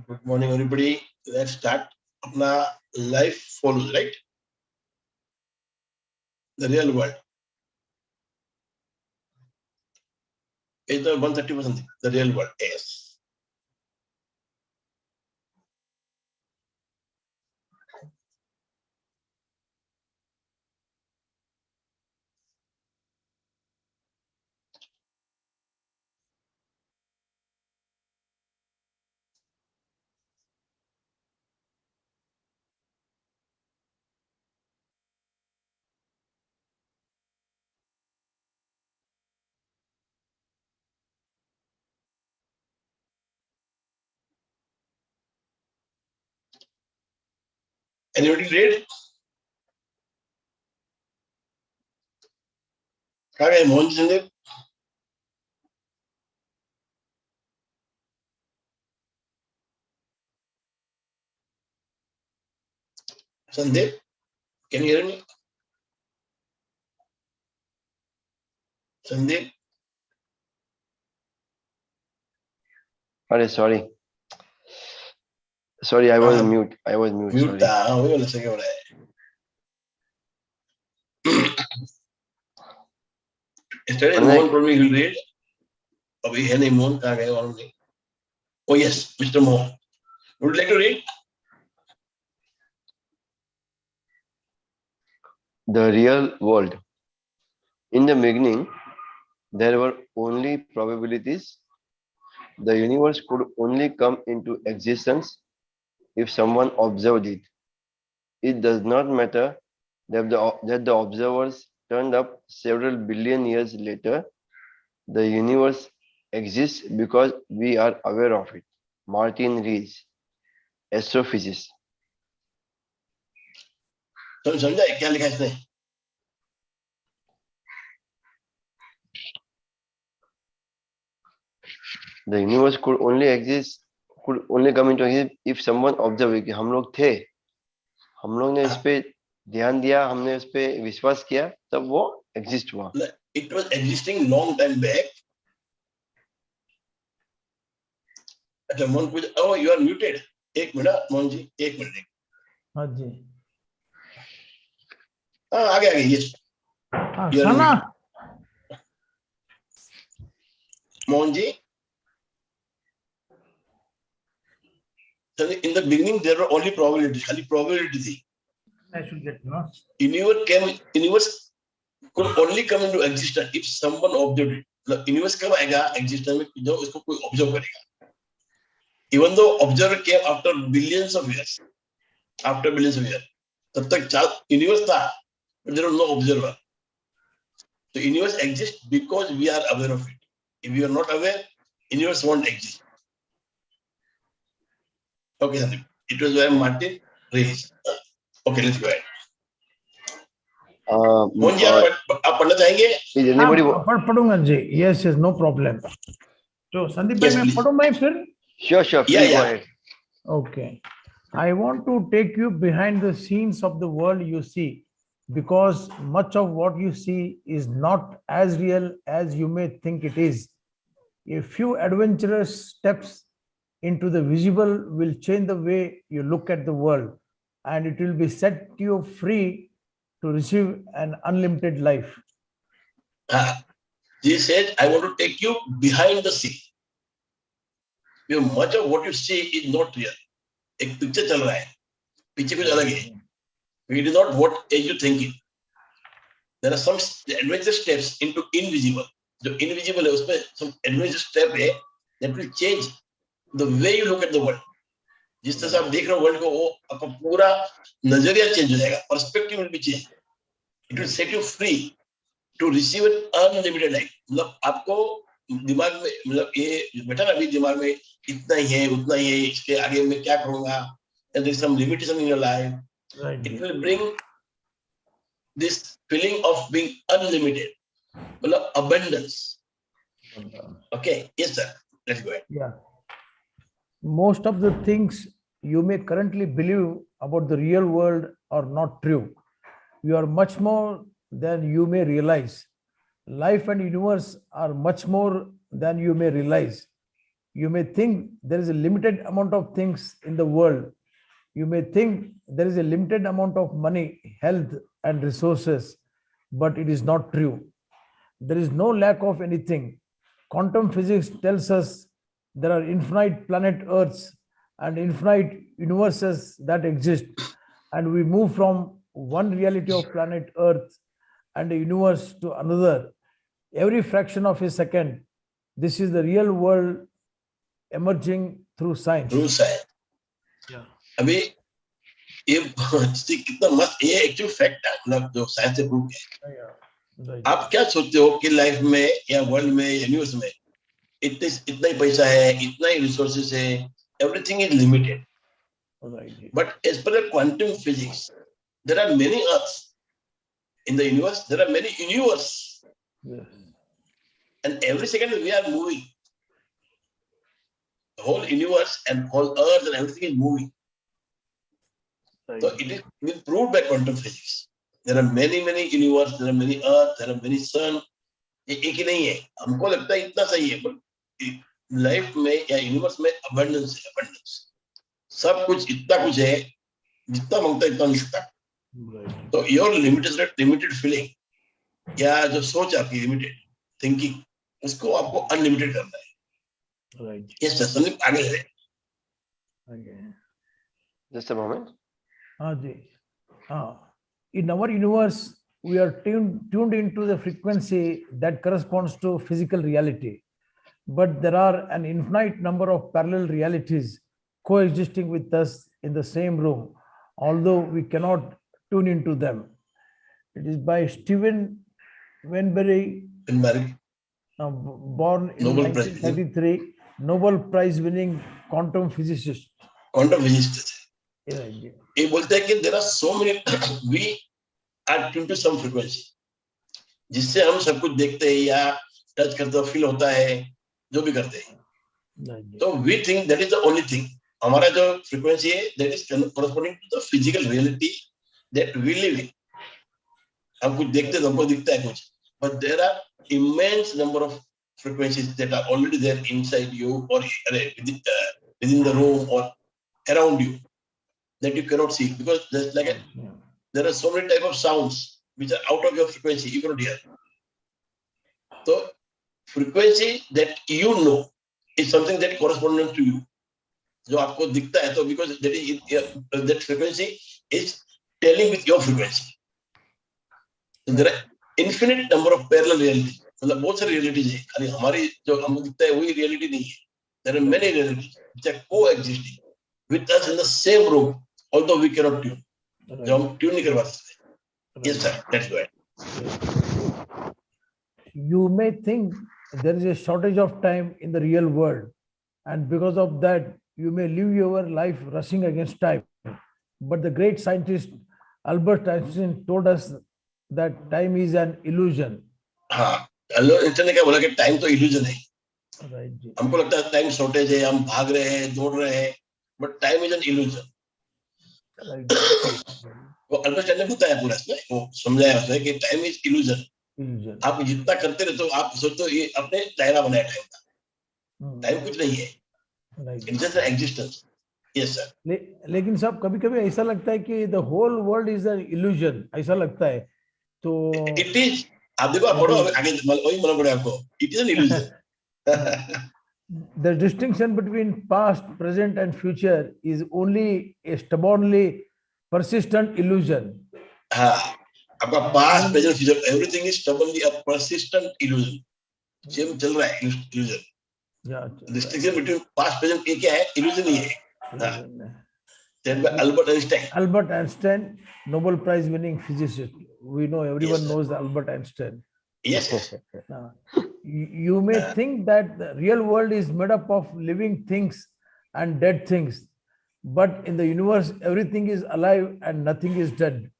Good morning, everybody. Let's start अपना life full, right? The real world. It's the 130%. The real world. Yes. Anybody read it? कहाँ गए Mohan Sandeep? Sandeep, can you hear me? Sandeep? Sorry. Sorry, I was mute. I was mute. Mute. Sorry. वही वाला सही हो रहा है. Yesterday Mohan told me he'll read. अभी है नहीं मोहन, कहाँ गए मालूम नहीं. Oh yes, Mr. Mohan. Would you like to read? The real world. In the beginning, there were only probabilities. The universe could only come into existence if someone observed it. It does not matter that the observers turned up several billion years later. The universe exists because we are aware of it. Martin Rees, astrophysicist. तुम समझा क्या लिखा इसने? The universe could only come into existence if someone observed कि हम लोग थे, हम लोग ने इस पे ध्यान दिया, हमने इस पे विश्वास किया, तब वो exist हुआ. It was existing long time back. अच्छा मोहन पूछ, oh you are muted. एक मिनट मोहन जी, एक मिनट. हाँ जी. हाँ आगे yes. Sana. Mohan ji. In the beginning, there were only probabilities. खाली probability थी. I should get lost. Universe could only come into existence if someone observed it. मतलब universe कब आएगा existence में जब उसको कोई observe करेगा. Even though observer came after billions of years. After billions of years. तब तक universe था, but there was no observer. So universe exists because we are aware of it. If we are not aware, universe won't exist. Okay, Sandeep. It was by Martin Rees. Okay, let's go ahead. Mohan ji आप पढ़ना चाहेंगे? पढ़ूंगा जी. Yes, no problem. तो संदीप भाई मैं पढ़ूं मैं फिर? Sure. Please go ahead. Okay. I want to take you behind the scenes of the world you see, because much of what you see is not as real as you may think it is. A few adventurous steps into the visible will change the way you look at the world, and it will be set you free to receive an unlimited life. He said, I want to take you behind the scene. Much of what you see is not real. एक picture चल रहा है, पीछे कुछ अलग है. It is not what you think it. There are some adventure steps into invisible. जो invisible है उसमें some adventure step है that will change the way you look at the world. जिस तरह से आप देख रहे हो वर्ल्ड को, वो आपका पूरा नजरिया चेंज हो जाएगा. Perspective will be changed. It will set you free to receive an unlimited life. मतलब आपको दिमाग में मतलब ये बैठा ना अभी दिमाग में इतना ही है उतना ही है, इसके आगे मैं क्या करूंगा, and there is some limitation in your life. Right. It will bring this feeling of being unlimited, मतलब abundance. Okay, yes sir, let's go ahead. Yeah. Most of the things you may currently believe about the real world are not true. You are much more than you may realize. Life and universe are much more than you may realize. You may think there is a limited amount of things in the world. You may think there is a limited amount of money, health, and resources, but it is not true. There is no lack of anything. Quantum physics tells us there are infinite planet Earths and infinite universes that exist, and we move from one reality of planet Earth and a universe to another every fraction of a second. This is the real world emerging through science. True science. Yeah. अभी ये see, कितना मस्त ये actual fact है, मतलब जो science से prove है. Right. आप क्या सोचते हो कि लाइफ में या वर्ल्ड में यूनिवर्स में इतना ही पैसा है, इतना ही रिसोर्सेज है, everything is limited. Right. But as per the quantum physics, there are many Earths in the universe. There are many universes, Yes. and every second we are moving. The whole universe and whole Earth and everything is moving. Right. So it is been proved by quantum physics. There are many universe. There are many Earth. There are many sun. ये एक ही नहीं है. हमको लगता है इतना सही है, but लाइफ में या यूनिवर्स में abundance है, abundance. सब कुछ इतना कुछ है, जितना मांगता है इतना नहीं सकता. Right. तो योर लिमिटेड फीलिंग या जो सोच आपकी लिमिटेड थिंकिंग, उसको आपको अनलिमिटेड करना है. Right. यस सर, संदीप आगे ले. Okay. Just a moment. In our universe, we are tuned into the frequency that corresponds to physical reality. But there are an infinite number of parallel realities coexisting with us in the same room, although we cannot tune into them. It is by Stephen Wenbury, born in Nobel Prize. 1933, Nobel Prize winning quantum physicist. Quantum physics Yeah. ये बोलते हैं कि there are so many, we are tune to some frequency, जिससे हम सब कुछ देखते हैं या टच करते हैं, फील होता है, जो भी करते हैं. तो we think that is the only thing. हमारा जो फ्रीक्वेंसी है, that is corresponding to the physical reality that we live in. हम कुछ देखते हैं तो हमको दिखता है कुछ, but there are immense number of frequencies that are already there inside you or within the room or around you that you cannot see, because there's like there are so many type of sounds which are out of your frequency, you cannot hear. So frequency that you know is something that corresponds to you, जो आपको दिखता है, तो because that frequency is telling with your frequency. So there are infinite number of parallel realities. मतलब बहुत सारी realities है, खाली हमारी जो हमको दिखता है वही reality नहीं है. There are many realities which are coexisting with us in the same room, although we cannot tune. जो हम tune नहीं करवा सकते. Yes sir, that's right. You may think there is a shortage of time in the real world, and because of that, you may live your life rushing against time. But the great scientist Albert Einstein told us that time is an illusion. हाँ, Albert Einstein ने क्या बोला कि time तो illusion है. Right. हमको लगता है टाइम शॉर्टेज है, हम भाग रहे हैं, दौड़ रहे हैं, but time is an illusion. Right. वो अल्बर्ट आइंस्टाइन ने बताया पूरा इसमें, वो समझाया उसने कि टाइम इज इल्यूजन. Illusion. आप जितना करते रहते हो, आप सोचते हो ये अपने दायरा बनाया टाइम का. टाइम कुछ नहीं है, Right. It's just existence. Yes sir. लेकिन सब कभी कभी ऐसा लगता है कि the whole world is an illusion, ऐसा लगता है. तो इट इज, आप देखो, आप पढ़ो आगे, वही मालूम पड़े आपको. It is an illusion. the distinction between past, present, and future is only a stubbornly persistent illusion. हाँ, आपका past, present, future, everything is स्टबर्नली a persistent illusion. Same चल रहा है illusion. Yeah. Distinction between past present ये क्या है? Illusion ही है. Illusion. Said by Albert Einstein. Albert Einstein, Nobel Prize winning physicist. We know, everyone Yes, sir. knows Albert Einstein. Yes. Now, you may think that the real world is made up of living things and dead things, but in the universe, everything is alive and nothing is dead.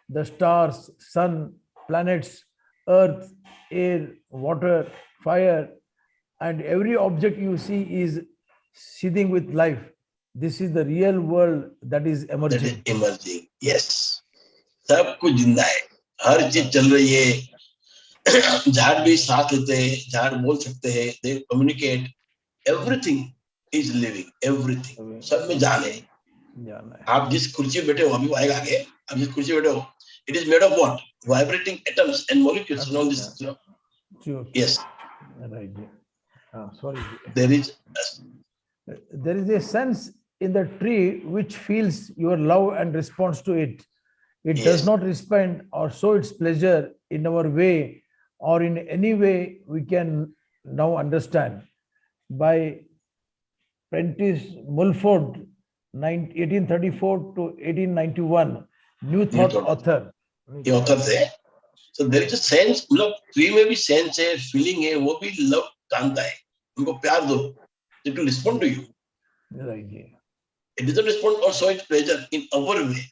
The stars, sun, planets, earth, air, water, fire, and every object you see is seething with life. This is the real world that is That emerging. is emerging. Yes. सब कुछ जिंदा है, हर चीज चल रही है. झाड़ भी सांस लेते हैं, झाड़ बोल सकते हैं, they communicate. everything is living, everything, सब में जान है. जाना है. आप जिस कुर्सी पे बैठे हो, अभी वो आएगा आगे, आप जिस कुर्सी पे बैठे हो, it is made of what? Vibrating atoms and molecules. You know this, you know? Sure. Yes, Right. Sorry. there is. There is a sense in the tree which feels your love and responds to it. It does Yes. not respond or show its pleasure in our way or in any way we can now understand. By Prentice Mulford, 1834 to 1891, New Thought Thought. author. ये author थे. So there is a sense, मतलब tree में भी sense है, feeling है, वो भी love जानता है. उनको प्यार दो, it will respond to you. Right. It doesn't respond or show its pleasure in our way,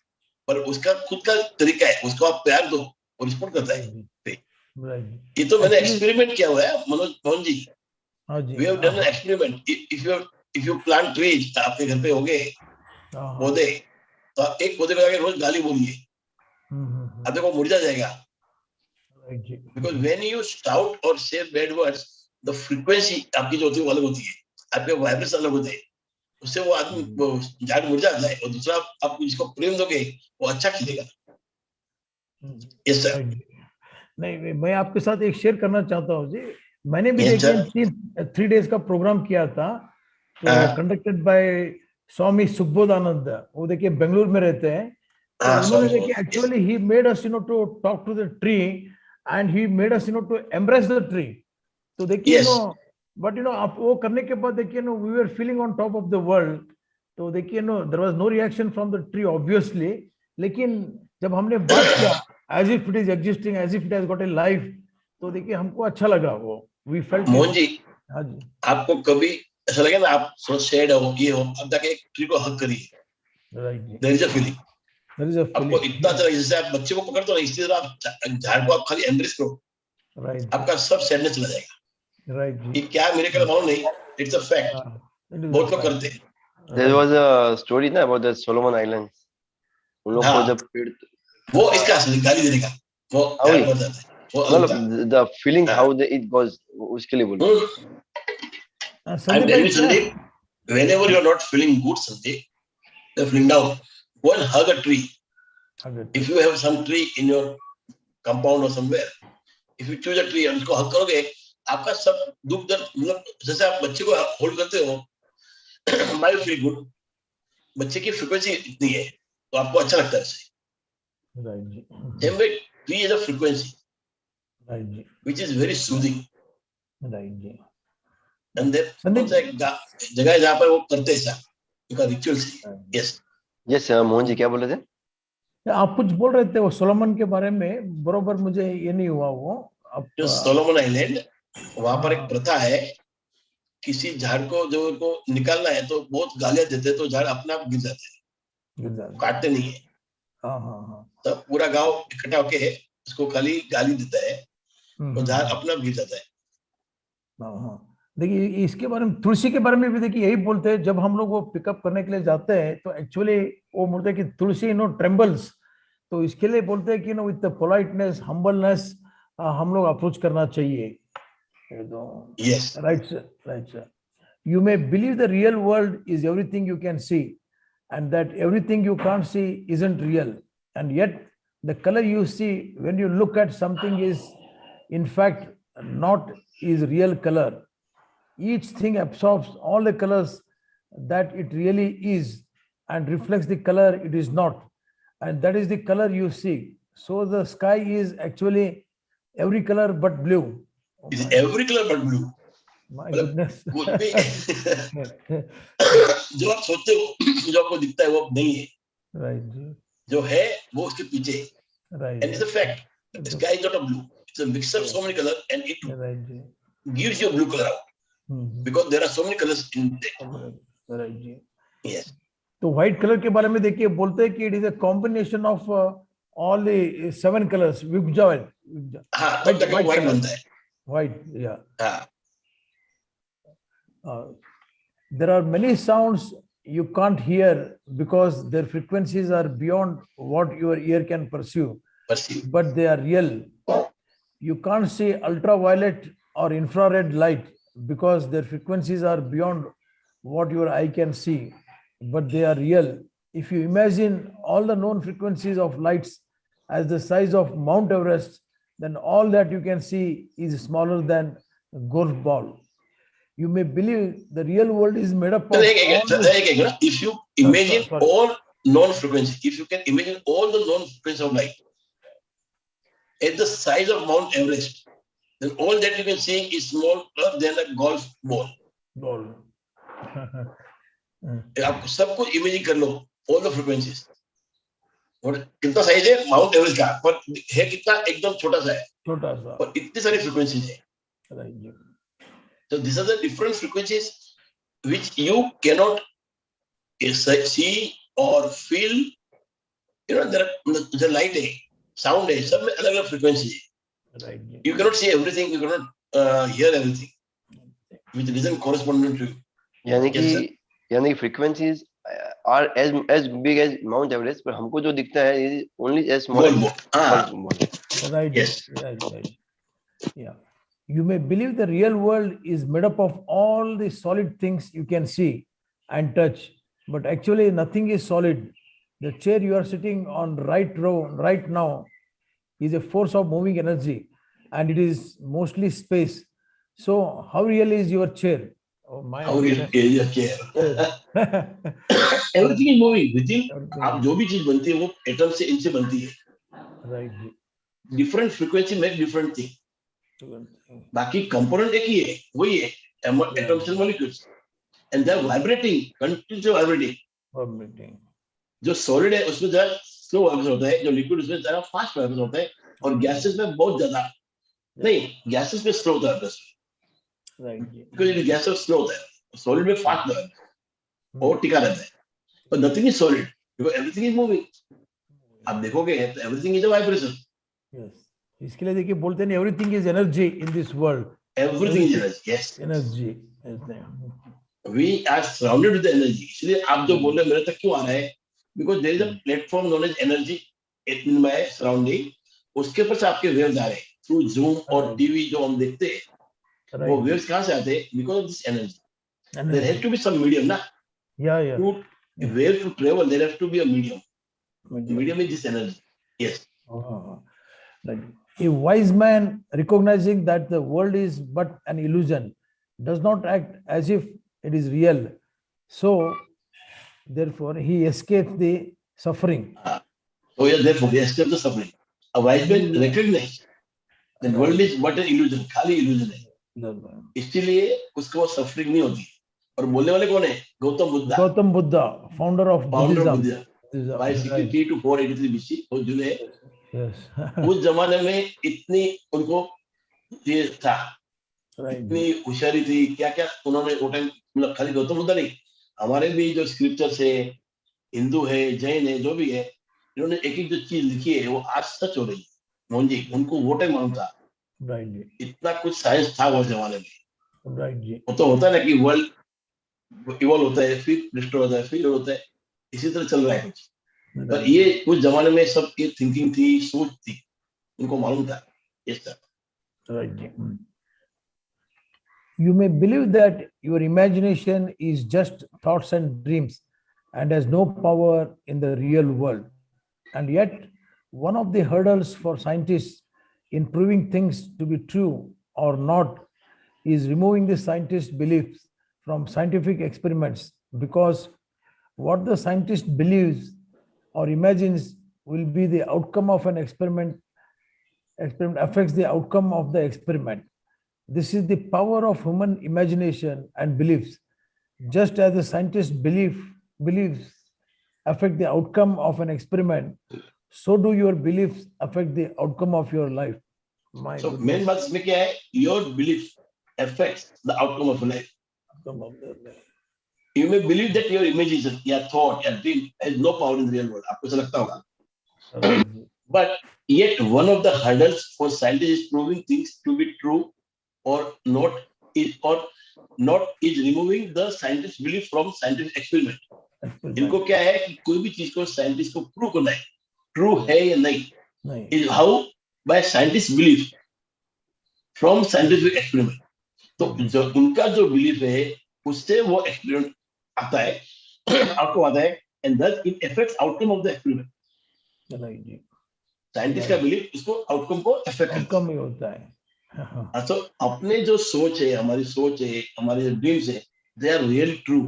पर उसका खुद का तरीका है, उसको आप प्यार दो, वो रिस्पॉन्ड करता है. Right. ये तो मैंने Actually- एक्सपेरिमेंट किया हुआ है, मनोज मोहन जी. हाँ जी. We have done an experiment. If you plant trees, आपके घर पे होंगे पौधे, तो आप एक पौधे लगा के रोज गाली बोलिए, अब देखो मुरझा जाएगा. Because when you shout or say bad words, the frequency आपकी जो होती है वो अलग होती है, आपके वाइब्रेशन अलग होते हैं, उससे वो आदमी वो झाड़ मुरझा जाता है. और दूसरा आप जिसको प्रेम दोगे वो अच्छा खिलेगा. Yes sir. नहीं, मैं आपके साथ एक शेयर करना चाहता हूँ जी. मैंने भी Yes, देखिए 3 days का प्रोग्राम किया था, तो कंडक्टेड बाय स्वामी सुबोधानंद. वो देखिए बेंगलुरु में रहते हैं. तो उन्होंने देखिए actually he made us to talk to the tree and he made us to embrace the tree. तो देखिए Yes. बट आप वो करने के बाद देखिए we were feeling on top of the world. तो देखिए there was no reaction from the tree obviously, लेकिन जब हमने बात किया as if it is existing, as if it has got a life, तो देखिए हमको अच्छा लगा. वो वी फेल्ट. मोहन जी, हाँ जी. आपको कभी ऐसा लगे ना आप सो सैड हो, ये हो, अब जाके एक ट्री को हक करिए. Right. There is a feeling. There is a आपको फीलिंग. इतना अच्छा लगे, जैसे आप बच्चे को पकड़ते हो ना, इसी तरह आप झाड़ को आप खाली एम्ब्रेस करो, राइट. आपका सब सैडनेस चला जाएगा. राइट ये जी. क्या मेरे को मालूम नहीं, इट्स अ फैक्ट. बहुत लोग करते हैं. There was a story ना about the Solomon Islands. उन लोग को हाँ. जब पेड़, वो इसका असली गाली देने का, वो वही. झाड़ मर जाता है, वो अलग था. मतलब the feeling how it was, उसके लिए बोलो. I'm संदीप telling भाई you, Sandeep, whenever you are not feeling good, Sandeep, you're feeling down, go and hug a tree. If you have some tree in your compound or somewhere, if you choose a tree and उसको hug करोगे, आपका सब दुख दर्द, मतलब जैसे आप बच्चे को होल्ड करते हो, might feel good. बच्चे की फ्रीक्वेंसी इतनी है, तो आपको अच्छा लगता है उससे. राइट जी. Same way, tree is a frequency right जी. which is very soothing. Right जी. And then संदीप- कौन सा एक जगह है जहाँ पर वो करते हैं ऐसा, उनका rituals. Yes. Yes, Mohan ji क्या बोले थे? आप कुछ बोल रहे थे वो सोलोमन के बारे में, बरोबर मुझे ये नहीं हुआ वो. जो सोलोमन आइलैंड, वहां पर एक प्रथा है, किसी झाड़ को जो उनको निकालना है तो बहुत गालियां देते हैं, तो झाड़ अपने आप गिर जाते हैं, काटते नहीं है. हाँ हाँ हाँ. तब पूरा गांव इकट्ठा होके उसको खाली गाली देता है, तो झाड़ अपने आप गिर जाता है. हाँ हाँ. देखिए इसके बारे में, तुलसी के बारे में भी देखिए यही बोलते हैं. जब हम लोग वो पिकअप करने के लिए जाते हैं तो एक्चुअली वो बोलते हैं कि तुलसी ट्रेम्बल्स. तो इसके लिए बोलते हैं कि विद पोलाइटनेस, हम्बलनेस हम लोग अप्रोच करना चाहिए. Yes. Right, sir. Right, sir. You may believe the real world is everything you can see, and that everything you can't see isn't real. And yet, the color you see when you look at something is, in fact, not is real color. Each thing absorbs all the colors that it really is and reflects the color it is not. And that is the color you see. So the sky is actually every color but blue. Oh It's my- every color but blue. My मतलब goodness. कुछ भी जो आप सोचते हो, जो आपको दिखता है वो नहीं है. Right, जी. जो है वो उसके पीछे है. Right. And it's a fact. The sky is not a blue. It's a mix of so many colors, and it Right, जी. gives you a blue color out hmm, because there are so many colors in there. right, जी. Yes. तो white colour के बारे में देखिए बोलते हैं कि it is a combination of all the 7 colours. विबजा हाँ, तब तक वो white बनता है. व्हाइट. या हाँ. there are many sounds you can't hear because their frequencies are beyond what your ear can perceive, Perceive. but they are real. You can't see ultraviolet or infrared light, because their frequencies are beyond what your eye can see, but they are real. If you imagine all the known frequencies of lights as the size of Mount Everest, then all that you can see is smaller than a golf ball. You may believe the real world is made up of all the... If you imagine sorry. all non-frequency, if you can imagine all the non-frequency of light at the size of Mount Everest, then all that you can see is smaller than a golf ball. ball. आप सब कुछ imagine कर लो, all the frequencies. और कितना size है mount Everest का, पर है कितना एकदम छोटा सा है, छोटा सा, और इतनी सारी frequencies है. Right. So these are the different frequencies which you cannot see or feel. You know, the light है, sound है, सब में अलग अलग frequency है. Right. You cannot see everything, you cannot hear everything, which isn't correspondent to you. यानी कि frequencies are as big as Mount Everest, पर हमको जो दिखता है is only as small as Right. Yes. Right. Yeah. You may believe the real world is made up of all the solid things you can see and touch, but actually nothing is solid. The chair you are sitting on right now is a force of moving energy, and it is mostly space. So how real is your chair? Oh, my How real is your chair? Everything is moving within. आप जो भी चीज बनती है वो atom से इनसे बनती है. Right. Different frequency make different thing. बाकी component एक ही है, वही है, atoms and molecules, and they are vibrating, continuously vibrating. जो solid है उसमें जरा slow vibration होता है, जो liquid उसमें जरा fast vibration होता है, और gases में बहुत ज्यादा नहीं, gases में slow होता है. Right. Because the gases slow होता है, solid में fast होता है और टिका रहता है. But nothing is solid because everything is moving. आप देखोगे तो everything is a vibration. Yes. इसके लिए देखिए बोलते हैं everything is energy in this world. Everything is energy. Yes. Energy. We are surrounded with the energy. इसलिए आप जो बोल रहे हैं मेरे तक क्यों आ रहा है? Because there is a platform known as energy in my surrounding. उसके ऊपर से आपके waves आ रहे हैं through Zoom और TV जो हम देखते हैं. वो waves कहाँ से आते हैं? Because of this energy. There has to be some medium, ना? Yeah. To waves to travel, there has to be a medium. The medium is this energy. Yes. Right. A wise man, recognizing that the world is but an illusion, does not act as if it is real. So, therefore, he escapes the suffering. So, yes, therefore, he escapes the suffering. A wise man recognizes the world is but an illusion, खाली illusion है. इसलिए उसको suffering नहीं होती. और बोलने वाले कौन है? Gautam Buddha, founder of Buddhism. 563 to 483 BC वो जुड़े. Yes. उस जमाने में इतनी उनको ये था, इतनी होशियारी थी, क्या क्या उन्होंने वो टाइम, मतलब खाली गौतम बुद्ध नहीं, हमारे भी जो स्क्रिप्चर्स है, हिंदू है, जैन है, जो भी है, इन्होंने एक एक जो चीज लिखी है वो आज सच हो रही है. मोहन जी, उनको वो टाइम मालूम था. इतना कुछ साइंस था वो जमाने में. वो तो होता है ना कि वर्ल्ड इवॉल्व होता है, फिर डिस्ट्रॉय होता है, फिर होता है, इसी तरह चल रहा है कुछ. पर ये उस जमाने में सब ये थिंकिंग थी, सोच थी, उनको मालूम था. Yes, sir. Right. You may believe that your imagination is just thoughts and dreams and has no power in the real world. And yet, one of the hurdles for scientists in proving things to be true or not is removing the scientist's beliefs from scientific experiments, because what the scientist believes or imagines will be the outcome of an experiment affects the outcome of the experiment. This is the power of human imagination and beliefs. Just as the scientist's beliefs affect the outcome of an experiment, so do your beliefs affect the outcome of your life. So main बात इसमें क्या है? Your belief affects the outcome of life. You may believe that your imagination, your thought, your dream has no power in the real world. आपको ऐसा लगता होगा. But yet one of the hurdles for scientists is proving things to be true or not is removing the scientist's belief from scientific experiment. इनको क्या है कि कोई भी चीज को साइंटिस्ट को प्रूव करना है, ट्रू है या नहीं, is how by scientist's belief from scientific experiment. तो जो उनका जो बिलीफ है उससे वो एक्सपेरिमेंट आता है, आउटकम आता है, and that it affects outcome of the experiment. Right जी, साइंटिस्ट का बिलीफ इसको आउटकम को अफेक्ट करता है. कम ही होता है. तो अपने जो सोच है, हमारे जो ड्रीम्स है, दे आर रियली ट्रू.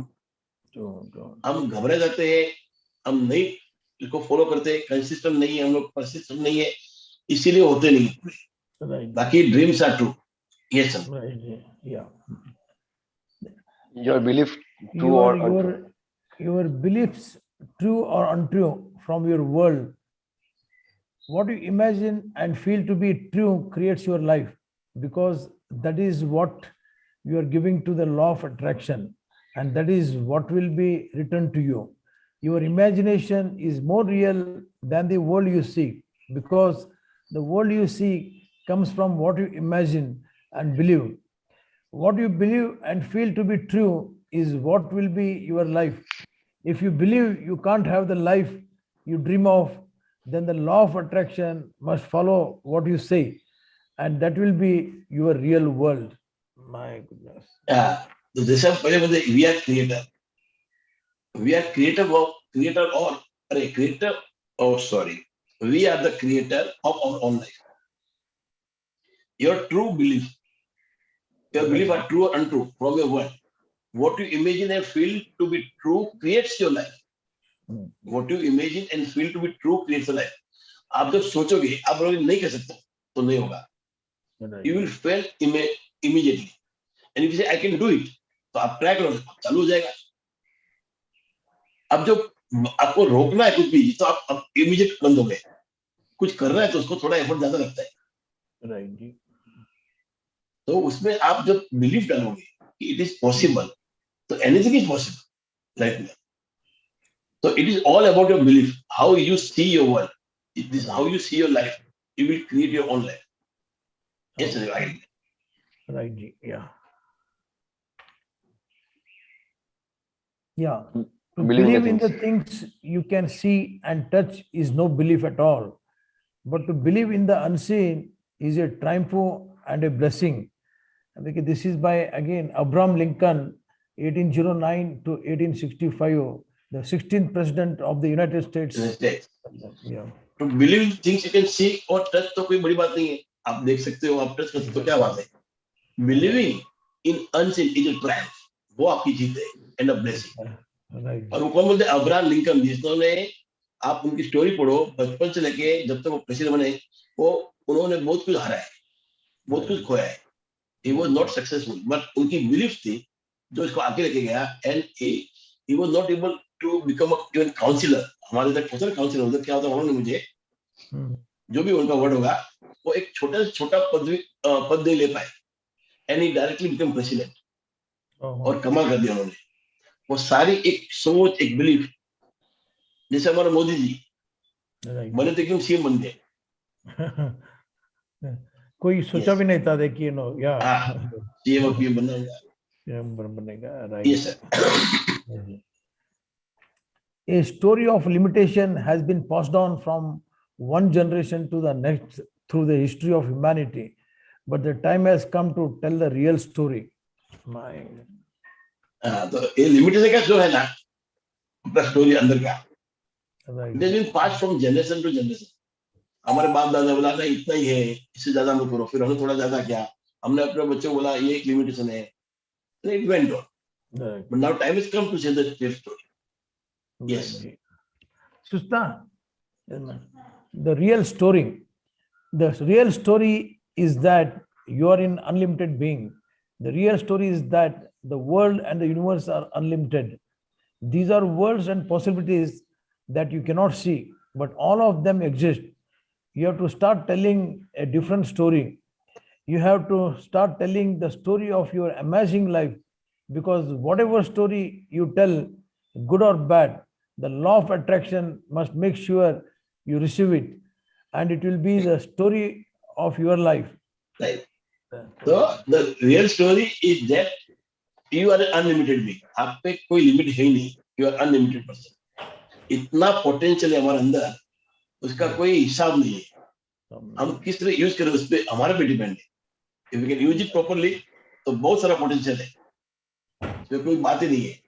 हम घबरा जाते हैं, हम नहीं इसको फॉलो करते, कंसिस्टेंट नहीं है हम लोग, परसिस्टेंट नहीं है, इसीलिए होते नहीं पूरे. राइट, बाकी dreams are true. Yes sir. Right जी, yeah. Your belief true or untrue. Your beliefs, true or untrue, from your world, what you imagine and feel to be true creates your life, because that is what you are giving to the law of attraction, and that is what will be returned to you. Your imagination is more real than the world you see, because the world you see comes from what you imagine and believe. What you believe and feel to be true is what will be your life. If you believe you can't have the life you dream of, then the law of attraction must follow what you say, and that will be your real world. My goodness. तो जैसे हम पहले बोलते, we are creator. We are creator we are the creator of our own life. Your true belief, your belief are true or untrue from your word. What you imagine and feel to be true creates your life. What you imagine and feel to be true creates your life. आप जब सोचोगे आप बोलोगे नहीं कर सकते तो नहीं होगा. You will fail immediately. And if you say I can do it, तो आप ट्राई करो, चालू हो जाएगा. अब जो आपको रोकना है कुछ भी, तो आप इमीडिएट बंद हो गए. कुछ करना है तो उसको थोड़ा एफर्ट ज्यादा लगता है. राइट जी. तो उसमें आप जब बिलीफ डालोगे कि इट इज पॉसिबल, तो एनीथिंग इज पॉसिबल लाइफ में. तो it is all about your belief, how you see your world, it is how you see your life. You will create your own life. Yes right. Right जी, yeah. Yeah. To believe in the things you can see and touch is no belief at all. But to believe in the unseen is a triumph and a blessing. Because this is by, again, Abraham Lincoln, 1809 to 1865, the 16th president of the United States. Yeah. To believe in things you can see or touch तो कोई बड़ी बात नहीं है. आप देख सकते हो, आप टच कर सकते हो, क्या बात है. Believing in unseen is a triumph. वो आपकी जीत है and a blessing. और वो कौन बोलते हैं? अब्राहम लिंकन, जिन्होंने, आप उनकी स्टोरी पढ़ो, बचपन से लेके जब तक वो प्रेसिडेंट बने, वो उन्होंने बहुत कुछ हारा है, बहुत कुछ खोया है. He was not successful, but उनकी बिलीफ थी जो इसको आगे लेके गया. And he was not able to become even counselor. हमारे इधर होता है काउंसिलर, उधर क्या होता है उन्होंने मुझे, जो भी उनका वर्ड होगा, वो एक छोटा से छोटा पद नहीं ले पाए. And he directly became president. और कमाल कर दिया उन्होंने. वो सारी एक सोच, एक बिलीफ, जैसे हमारे मोदी जी बने तो एकदम सीएम बन गए. कोई सोचा भी नहीं था, देखिए नो, या सीएम और पीएम बनेगा. Yes, sir. A story of limitation has been passed on from one generation to the next through the history of humanity, but the time has come to tell the real story. तो ये limitation का जो है ना, अपना story अंदर का, it has been pass from generation to generation. हमारे बाप दादा बोला था इतना ही है, इससे ज्यादा मत करो, फिर हमने थोड़ा ज्यादा किया, हमने अपने बच्चों को बोला ये एक लिमिटेशन है. It went on, but now time has come to say the real story. Yes Susta, the real story is that you are in unlimited being. The real story is that the world and the universe are unlimited. These are worlds and possibilities that you cannot see, but all of them exist. You have to start telling a different story. You have to start telling the story of your amazing life, because whatever story you tell, good or bad, the law of attraction must make sure you receive it, and it will be the story of your life. Right. So the real story is that you are an unlimited being. आप पे कोई limit है ही नहीं. You are unlimited person. इतना potential है हमारे अंदर, उसका कोई हिसाब नहीं है. हम किस तरह यूज करें उस पर हमारे पे डिपेंड है. If we can use it properly, तो बहुत सारा पोटेंशियल है, इसमें कोई बात ही नहीं है.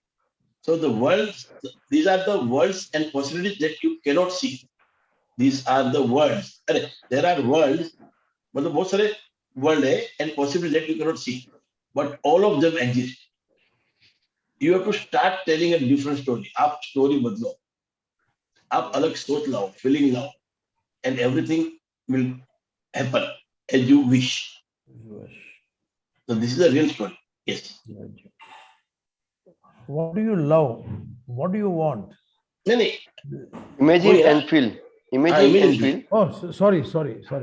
So the worlds, these are the worlds and possibilities that you cannot see. These are the worlds. अरे, there are worlds, मतलब बहुत सारे world है and possibilities that you cannot see, but all of them exist. You have to start telling a different story. आप story बदलो, आप अलग सोच लाओ, feeling लाओ, and everything will happen as you wish. So this is a real story. Yes. What do you love? What do you want? नहीं नहीं. Imagine Oh, yeah. and feel. Imagine imagine and feel. Oh, sorry.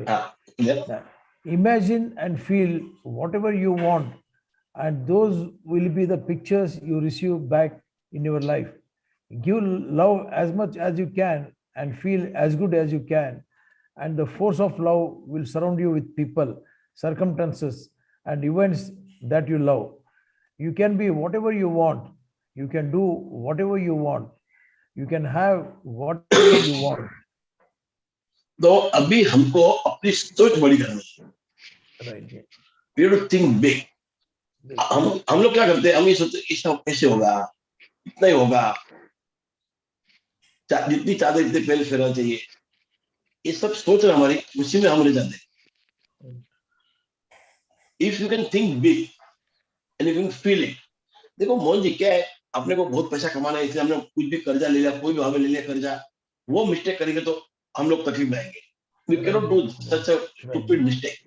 हाँ, yeah. Imagine and feel whatever you want, and those will be the pictures you receive back in your life. Give love as much as you can and feel as good as you can, and the force of love will surround you with people, circumstances, and events that you love. You can be whatever you want, you can do whatever you want, you can have whatever you want. तो अभी हमको अपनी सोच बड़ी करनी है. Right. We have to think big. हम लोग क्या करते हैं, हम ये सोचते हैं इसका कैसे होगा, इतना ही होगा, जितनी चादर इतने पहले फैलाना चाहिए, ये सब सोच रहे हमारी, उसी में हम रह जाते हैं. If you can think big and you can feel it. देखो मोहन जी क्या है, अपने को बहुत पैसा कमाना है, इसलिए हमने कुछ भी कर्जा ले लिया, कोई भी भाव में ले लिया कर्जा, वो मिस्टेक करेंगे तो हम लोग तकलीफ में आएंगे. We cannot do such a stupid mistake.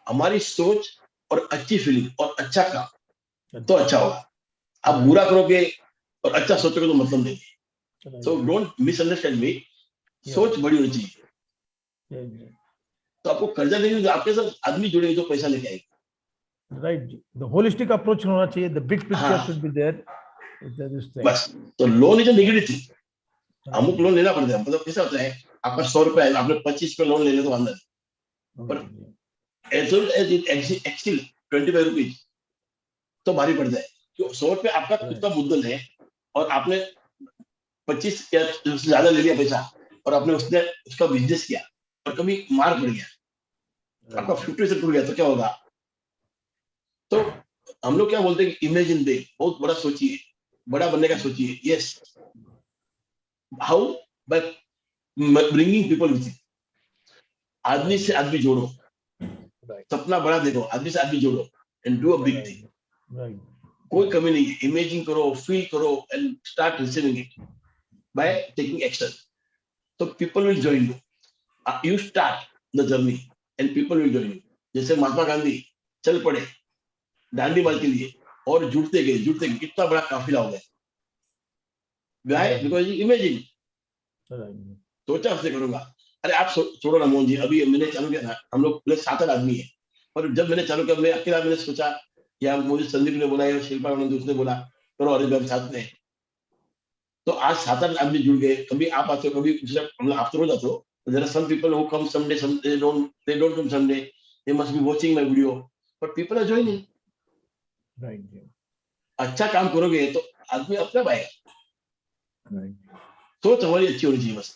हमारी सोच और अच्छी फीलिंग और अच्छा काम तो अच्छा होगा. आप बुरा करोगे और अच्छा सोचोगे तो मतलब नहीं. So don't misunderstand me. सोच बड़ी होनी चाहिए. तो आपको कर्जा देंगे, आपके साथ आदमी जुड़ेंगे जो पैसा लेके आएंगे. Right. The holistic approach होना चाहिए. The big picture हाँ. should be there. बस. तो लोन इज नेगेटिव थिंग. अमुक लोन लेना पड़ता है. मतलब कैसा होता है, आपका 100 रुपए है, आपने 25 पे लोन ले लिया तो अंदर, पर as soon as it exceeds 25 rupees तो भारी पड़ता है. क्यों? 100 रुपए आपका खुद का मुद्दल है और आपने 25 या उससे ज्यादा ले लिया पैसा और आपने उसका बिजनेस किया और कभी मार पड़ गया, आपका 50 से टूट गया तो क्या होगा. तो हम लोग क्या बोलते हैं कि इमेजिन बिग, बहुत बड़ा सोचिए, बड़ा बनने का सोचिए. Yes. How? By bringing people with you. आदमी से आदमी जोड़ो, सपना बड़ा देखो, आदमी से आदमी जोड़ो and do a big thing. कोई कमी नहीं है. इमेजिन करो, फील करो and start receiving it by taking action. तो people will join you. You start the journey and people will join you. जैसे महात्मा गांधी चल पड़े दांडी मार्च के लिए और जुटते गए, कितना बड़ा काफिला हो गया. बिकॉज इमेजिन, सोचा उससे करूंगा. अरे आप छोड़ो ना मोहन जी, अभी मैंने चालू किया था, हम लोग प्लस 7-8 आदमी है, और जब मैंने चालू किया मैं अकेला, मैंने सोचा या मुझे संदीप ने बोला या शिल्पा ने उसने बोला करो अरे साथ में, तो आज 7-8 आदमी जुड़ गए. कभी आप आते हो, कभी आप तो रोज आते हो. There are some people who come someday, some they don't come someday. They must be watching my video, but people are joining. Right. अच्छा काम करोगे तो आदमी अपने आएगा. सोच हमारी अच्छी होनी चाहिए बस.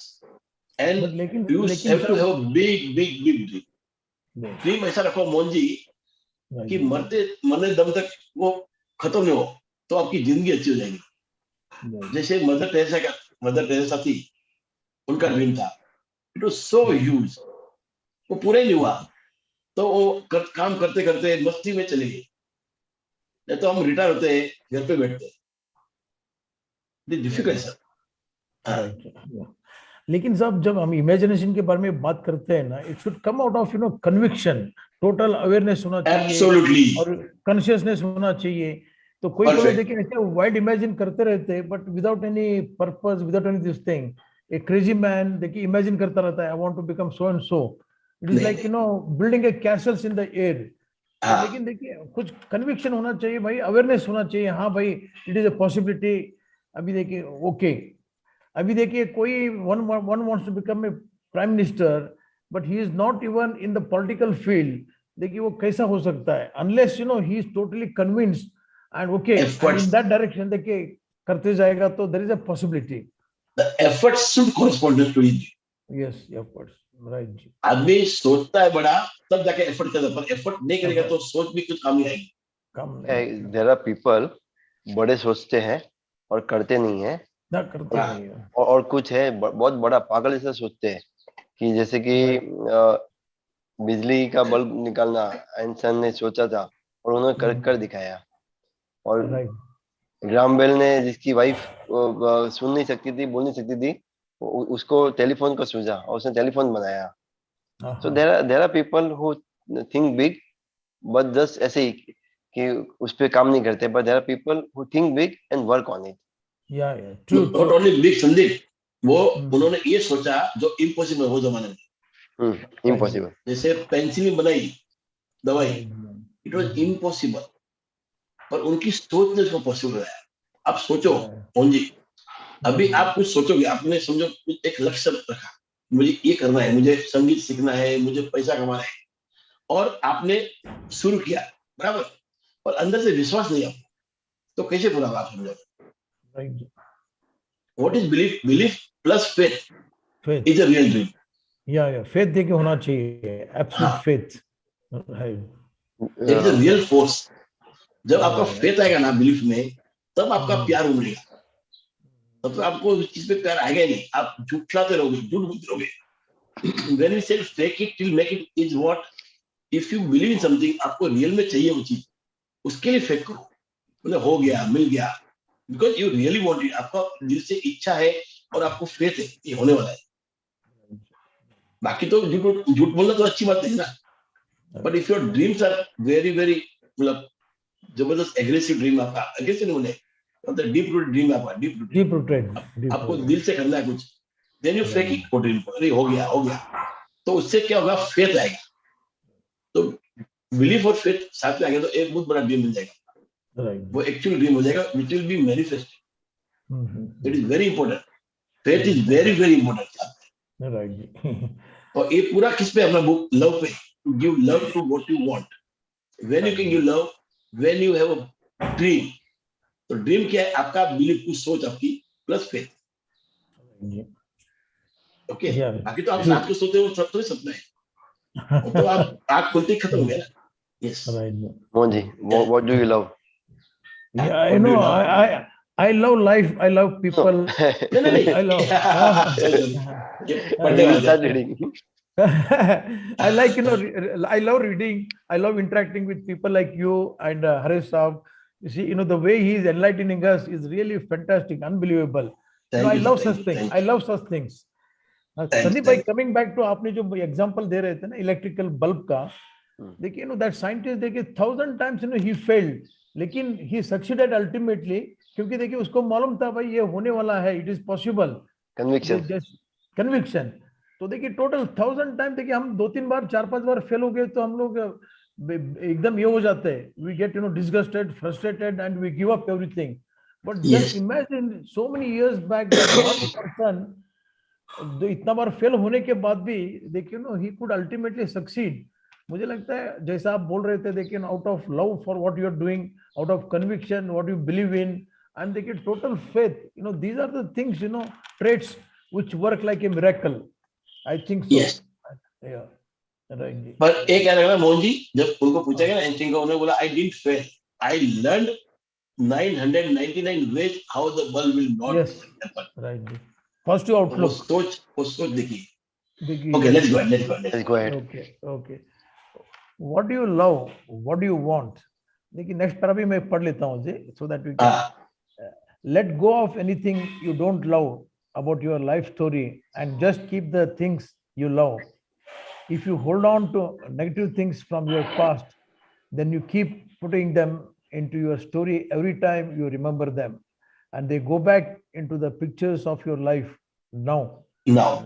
And you have to have big dream. ऐसा रखो मोहन जी कि मरने दम तक वो खत्म नहीं हो, तो आपकी जिंदगी अच्छी हो जाएगी. जैसे मदर टेरेसा थी, उनका ड्रीम था, इट वाज सो ह्यूज, वो पूरा ही नहीं हुआ, तो वो काम करते करते मस्ती में चले गए. नहीं तो हम रिटायर होते हैं, घर पे बैठते हैं. Difficult sir. लेकिन साहब जब हम इमेजिनेशन के बारे में बात करते हैं ना, it should come out of conviction. Total awareness होना चाहिए. Absolutely. और कॉन्शियसनेस होना चाहिए. तो कोई लोग देखिए ऐसे वाइड इमेजिन करते रहते हैं, but without any purpose, without any this thing. A crazy man देखिए इमेजिन करता रहता है, I want to become so and so. It is like building a castles in the air. लेकिन देखिए कुछ कन्विक्शन होना चाहिए भाई, अवेयरनेस होना चाहिए. हाँ भाई, इट इज अ पॉसिबिलिटी. अभी देखिए ओके, अभी देखिए कोई one wants to become a prime minister, but he is not even in the political field. देखिए वो कैसा हो सकता है, unless he is totally convinced and okay in that direction देखिए करते जाएगा, तो there is a possibility. The efforts should correspond to it. Yes, efforts. Right जी. आदमी सोचता है बड़ा तब जाके एफर्ट करता है, पर एफर्ट नहीं करेगा तो सोच भी कुछ काम नहीं आएगी. कम नहीं देयर आर पीपल बड़े सोचते हैं और करते नहीं है, ना करते हाँ। नहीं है। और कुछ है बहुत बड़ा पागल जैसा सोचते हैं कि जैसे कि बिजली का बल्ब निकालना आइंस्टाइन ने सोचा था और उन्होंने कर दिखाया। और राइट। ग्राम बेल ने, जिसकी वाइफ सुन नहीं सकती थी, बोल नहीं सकती थी, उसको टेलीफोन का सूझा और उसने टेलीफोन बनाया। So there are people who think big but just ऐसे ही कि उस पे काम नहीं करते, but there are people who think big and work on it. या true not true. Only big Sandeep, वो उन्होंने ये सोचा जो इम्पॉसिबल वो जमाने में, इम्पॉसिबल। जैसे पेंसिल बनाई दवाई, राइट। इट वाज इम्पॉसिबल, पर उनकी सोच ने उसको पॉसिबल बनाया। आप सोचो मोहन जी, अभी आप कुछ सोचोगे, आपने समझो कुछ एक लक्ष्य रखा, मुझे ये करना है, मुझे संगीत सीखना है, मुझे पैसा कमाना है, और आपने शुरू किया, बराबर, और अंदर से विश्वास नहीं आपको, तो कैसे पूरा होगा? आप समझो, right. What is belief? Belief plus faith faith, is a real dream. या फेथ देखिए होना चाहिए, एब्सोल्यूट हाँ, faith. Right. It is a real force. जब आपका या फेथ आएगा ना बिलीफ में, तब आपका हम्म, प्यार उमड़ेगा। तब तो आपको उस चीज पे प्यार आएगा ही नहीं, आप झूठलाते रहोगे, झूठ बोलते रहोगे। व्हेन वी से fake it till make it is what, if you believe in something, आपको रियल में चाहिए वो चीज, उसके लिए फेक करो, मतलब हो गया, मिल गया, because you really want it, आपका दिल से इच्छा है और आपको फेथ है ये होने वाला है। बाकी तो झूठ झूठ बोलना तो अच्छी बात नहीं है ना, but if your dreams are very very, मतलब जबरदस्त एग्रेसिव ड्रीम, आपका एग्रेसिव नहीं बोले, मतलब डीप रूटेड ड्रीम आपका, deep rooted, deep rooted, deep आपको रूटेड। दिल से करना है कुछ, देन यू फेक इट वो ड्रीम को, अरे हो गया हो गया, तो उससे क्या होगा? फेथ आएगा। तो बिलीफ और फेथ साथ में आ गया तो एक बहुत बड़ा ड्रीम मिल जाएगा, वो राइट। एक्चुअल ड्रीम हो जाएगा, which will be manifest. It is very important, faith is very very important. Right. और ये पूरा किस पे? अपना बुक लव पे, to give love to what you want, when you can give love, when you have a dream. तो dream क्या है? आपका बिलीफ, कुछ सोच आपकी, प्लस फेथ। ओके, या बाकी तो आप ट्रू। रात को सोते हो, सब तो सपना है, वो तो आप आंख खुलते ही खत्म हो गया ना। Yes, right. Mohan ji, what do you love? Yeah, I what do know. You love? I love life. I love no. people. नहीं नहीं I love. नहीं, सॉरी सॉरी, ये पढ़ने वी विल वाला स्टार्ट था। Reading. I like, I love reading. I love interacting with people like you and Harish Saab. You see, the way he is enlightening us is really fantastic, unbelievable. Thank I you sir, love thank such you, things. I thank love such things. Thanks Sandeep भाई, thank coming back to आपने जो example दे रहे थे ना electrical bulb का, देखिए that scientist, देखिए 1000 times he failed, लेकिन ही सक्सीडेड अल्टीमेटली, क्योंकि देखिए उसको मालूम था भाई ये होने वाला है, it is possible, conviction. Conviction. तो देखिए टोटल 1000 टाइम, देखिए हम 2-3 बार 4-5 बार फेल हो गए तो हम लोग एकदम ये हो जाते हैं, we get disgusted, frustrated and we give up everything. But just yes, imagine so many years back that one person, जो इतना बार फेल होने के बाद भी देखिए ही कुड अल्टीमेटली सक्सीड। मुझे लगता है जैसा आप बोल रहे थे, देखिए out of love for what you are doing, out of conviction what you believe in, and देखिए total faith, these are the things, traits which work like a miracle. I think so. Yes. Yeah, right जी। पर एक क्या लगा मोहन जी, जब उनको पूछा गया ना एंटिंग को, उन्होंने बोला I didn't fail, I learned 999 ways how the bulb will not Yes, happen। right जी। Positive तो वो outlook। सोच, वो सोच देखिए। देखिए okay, yes। Let's go, let's go, let's let's go. Go ahead. Okay, okay. What do you love? What do you want? देखिए next para भी मैं पढ़ लेता हूँ जी, so that we can हाँ, let go of anything you don't love about your life story and just keep the things you love. If you hold on to negative things from your past, then you keep putting them into your story every time you remember them, and they go back into the pictures of your life now. Now,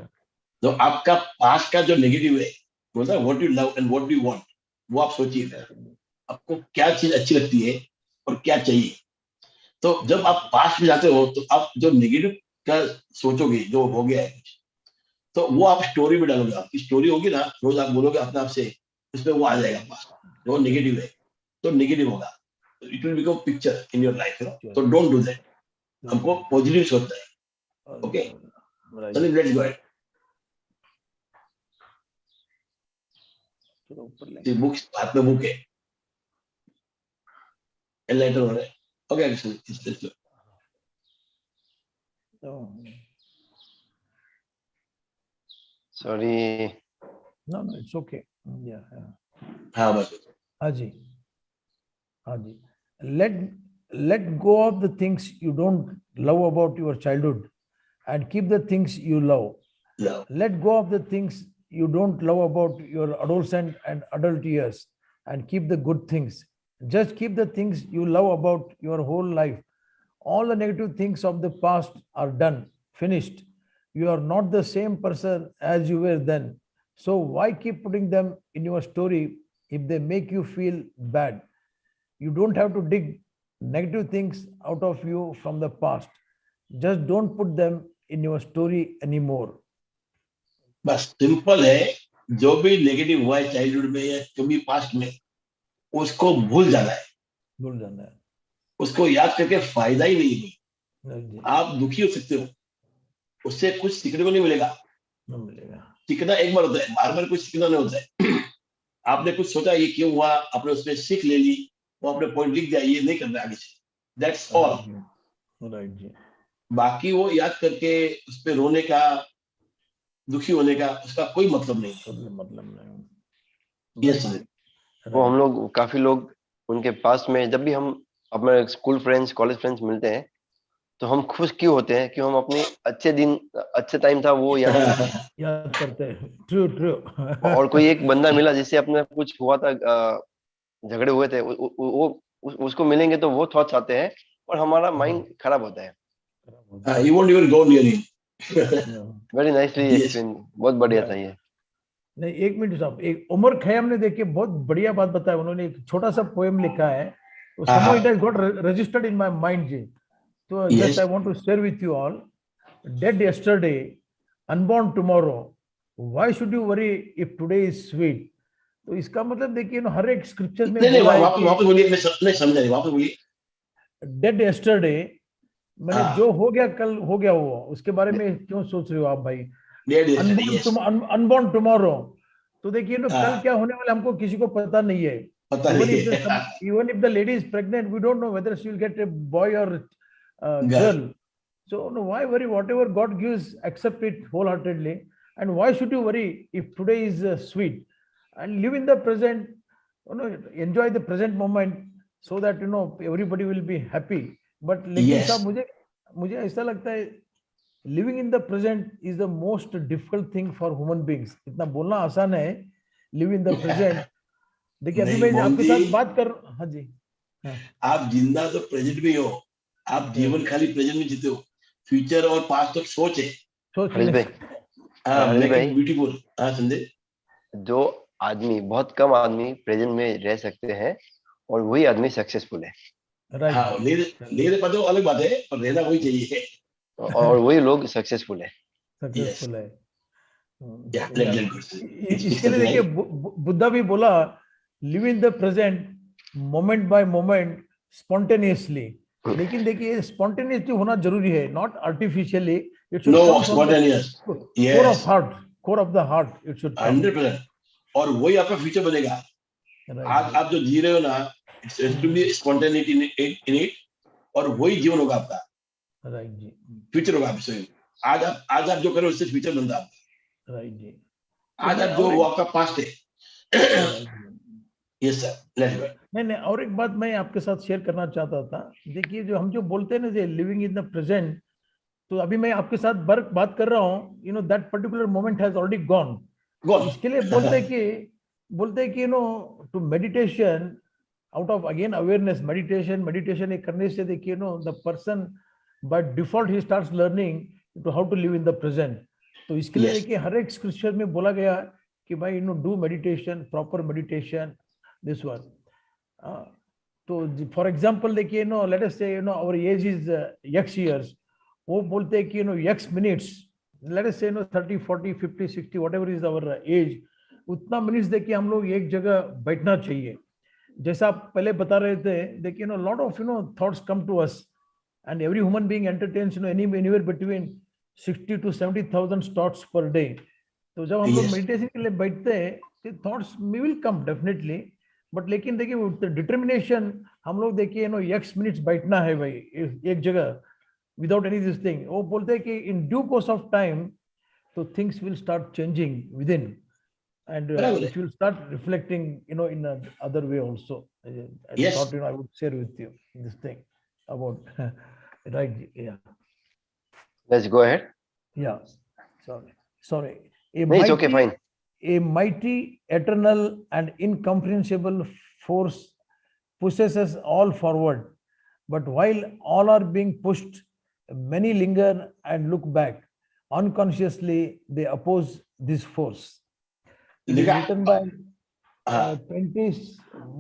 तो आपका past का जो negative है, बोलता है what you love and what you want, वो आप सोचिए, आपको क्या चीज अच्छी लगती है और क्या चाहिए। तो जब आप पास्ट में जाते हो तो आप जो नेगेटिव का सोचोगे, जो हो गया है कुछ, तो वो आप स्टोरी में डालोगे, आपकी स्टोरी होगी ना, रोज आप बोलोगे अपने आप से, उसमें वो आ जाएगा पास्ट, जो नेगेटिव है तो नेगेटिव होगा, it will become picture in your life, तो डोंट डू दैट, हमको पॉजिटिव सोचना है। ओके, चलिए लेट्स गो। चलो ऊपर लेंगे। बुक हाथ में बुक है, एनलाइटन हो रहे हैं. Okay, actually, it's good. Oh, Sorry. no, no, it's okay. Yeah, yeah. हाँ बस. Haji, Haji. Let go of the things you don't love about your childhood and keep the things you love. No. Let go of the things you don't love about your adolescent and adult years and keep the good things. Just keep the things you love about your whole life. All the negative things of the past are done, finished. You are not the same person as you were then. So why keep putting them in your story if they make you feel bad? You don't have to dig negative things out of you from the past. Just don't put them in your story anymore. बस simple है. जो भी negative हुआ है childhood में या कभी past में, उसको भूल जाना है. भूल जाना है. उसको याद करके फायदा ही नहीं है. नहीं जी, आप दुखी हो सकते हो, उससे कुछ सीखने को नहीं मिलेगा. नहीं मिलेगा. सीखना एक बार होता है, बार बार कुछ सीखना नहीं होता है. आपने कुछ सोचा ये क्यों हुआ, आपने उसमें सीख ले ली, वो आपने पॉइंट लिख दिया, ये नहीं करना आगे से. That's all. राइट जी. बाकी वो याद करके उस पे रोने का, दुखी होने का, उसका कोई मतलब नहीं है. मतलब नहीं. यस. वो हम लोग काफी लोग उनके पास में जब भी हम अपने स्कूल फ्रेंड्स कॉलेज फ्रेंड्स मिलते हैं तो हम खुश क्यों होते हैं कि हम अपने अच्छे दिन अच्छे टाइम था वो याद करते हैं. याद करते हैं. True true. और कोई एक बंदा मिला जिससे अपने कुछ हुआ था, झगड़े हुए थे, उसको मिलेंगे तो वो थॉट्स आते हैं और हमारा माइंड खराब होता है. You won't even go near him. Very nicely Yes. Explain. बहुत बढ़िया था ये. नहीं, एक मिनट साहब. एक उमर खयाम ने देखिए बहुत बढ़िया बात बताया. उन्होंने एक छोटा सा पोएम लिखा है. Somehow it has got registered in my mind ji. So Yes. just I want to share with you all. Dead yesterday, unborn tomorrow. Why should you worry if today is sweet? तो इसका मतलब देखिए ना, हर एक scripture में नहीं नहीं, बोला है वापस बोलिए. मैं समझा नहीं, वापस बोलिए. डेड यस्टरडे, मैंने हाँ. जो हो गया कल हो गया, वो उसके बारे में क्यों सोच रहे हो आप भाई? Dead yesterday, yes. Unborn tomorrow. तो देखिए ना, हाँ. कल क्या होने वाला हमको किसी को पता नहीं है. पता Even नहीं if है. even if the lady is pregnant, we don't know whether she will get a boy or girl. So no, why worry? Whatever God gives, accept it wholeheartedly. And why should you worry if today is sweet? And live in the present. Enjoy the present moment so that everybody will be happy. But लेकिन Yes. साहब मुझे ऐसा लगता है living in the present is the most difficult thing for human beings. इतना बोलना आसान है, live in the present. देखिए अभी नहीं, मैं आपके मोदी, साथ बात कर. हाँ जी. हाँ. आप जिंदा तो प्रेजेंट में हो. आप जीवन खाली प्रेजेंट में जीते हो. फ्यूचर और पास्ट तक सोच है. सोच हरीश भाई, हाँ, हरीश make भाई, it beautiful. हाँ संजय. जो आदमी बहुत कम आदमी प्रेजेंट में रह सकते हैं और वही आदमी सक्सेसफुल है. राइट. हाँ, नहीं रह पाते हो अलग बात है, पर रहना वही चाहिए. और वही लोग सक्सेसफुल है. सक्सेसफुल है. Yeah, let go. इसके लिए देखिए बुद्धा भी बोला, live in the present moment bye moment spontaneously. लेकिन देखिए स्पॉन्टेनियसली होना जरूरी है, not artificially. It should No, come from spontaneous. Core of Yes, heart. Core of the heart it should come. 100%. और वही आपका फ्यूचर बनेगा. आज आप जो जी रहे हो ना, it's to be spontaneity in it, और वही जीवन होगा आपका. राइट जी. फ्यूचर होगा आपसे. आज आप जो करो उससे फ्यूचर बनता है आपका. राइट जी. आज आप जो वो आपका पास्ट है. यस सर, लेट्स गो. नहीं, और एक बात मैं आपके साथ शेयर करना चाहता था. देखिए जो हम जो बोलते हैं ना, लिविंग इन द प्रेजेंट, तो अभी मैं आपके साथ बात कर रहा हूँ, that particular moment has already gone. इसके लिए बोलते हैं कि to meditation out of again awareness. Meditation करने से देखिए द पर्सन बाय डिफॉल्ट ही starts learning to how to live in the present. तो इसके लिए देखिए हर एक स्क्रिप्चर में बोला गया कि भाई do meditation, proper meditation, this one. तो फॉर एग्जांपल देखिए let us say our age is x years. वो बोलते हैं कि x minutes, लेट अस से 30 40 50 60 व्हाटएवर इज आवर एज, उतना मिनट्स देखिए हम लोग एक जगह बैठना चाहिए. जैसा आप पहले बता रहे थे, देखिए lot of thoughts come to us, and every human being entertains anywhere between 60 to 70,000 thoughts per day. तो जब हम लोग मेडिटेशन के लिए बैठते हैं, thoughts will come definitely, but लेकिन देखिए डिटर्मिनेशन, हम लोग देखिए एक्स मिनट्स बैठना है भाई एक जगह विदाउट एनी दिस थिंग, वो बोलते हैं कि in due course of time तो things will start changing within, and बराबर है. it will start reflecting in a other way also. I Yes. thought I would share with you this thing about right. Let's go ahead. Yeah, sorry a No, it's okay, fine. a mighty eternal and incomprehensible force pushes us all forward, but while all are being pushed, many linger and look back. Unconsciously they oppose this force. It is लिखा written by हाँ, Prentice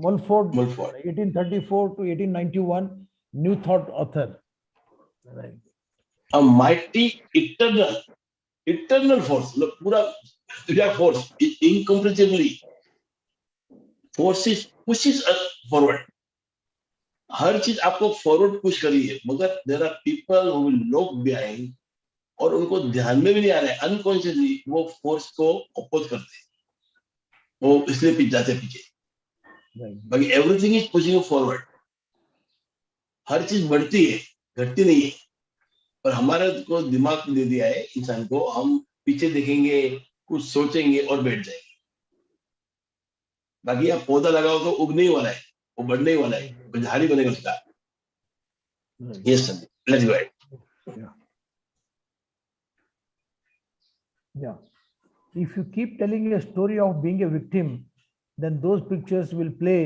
Mulford, Mulford. 1834 to 1891, New Thought author. Right. a mighty eternal force, मतलब पूरा force incomprehensibly forces pushes us forward. हर चीज आपको forward push कर रही है, मगर there are people who will look behind और उनको ध्यान में भी नहीं आ रहा है, अनकॉन्शियसली वो फोर्स को अपोज करते हैं, वो इसलिए पीछे जाते हैं पीछे. बाकी everything is pushing you forward. हर चीज बढ़ती है, घटती नहीं है. और हमारे को दिमाग दे दिया है इंसान को, हम पीछे देखेंगे, कुछ सोचेंगे और बैठ जाएंगे. बाकी आप पौधा लगाओ तो उगने ही वाला है, वो बढ़ने ही वाला है, वो झाड़ी बनेगा उसका. Yes sir, let's go ahead. Yeah. If you keep telling a story of being a victim, then those pictures will play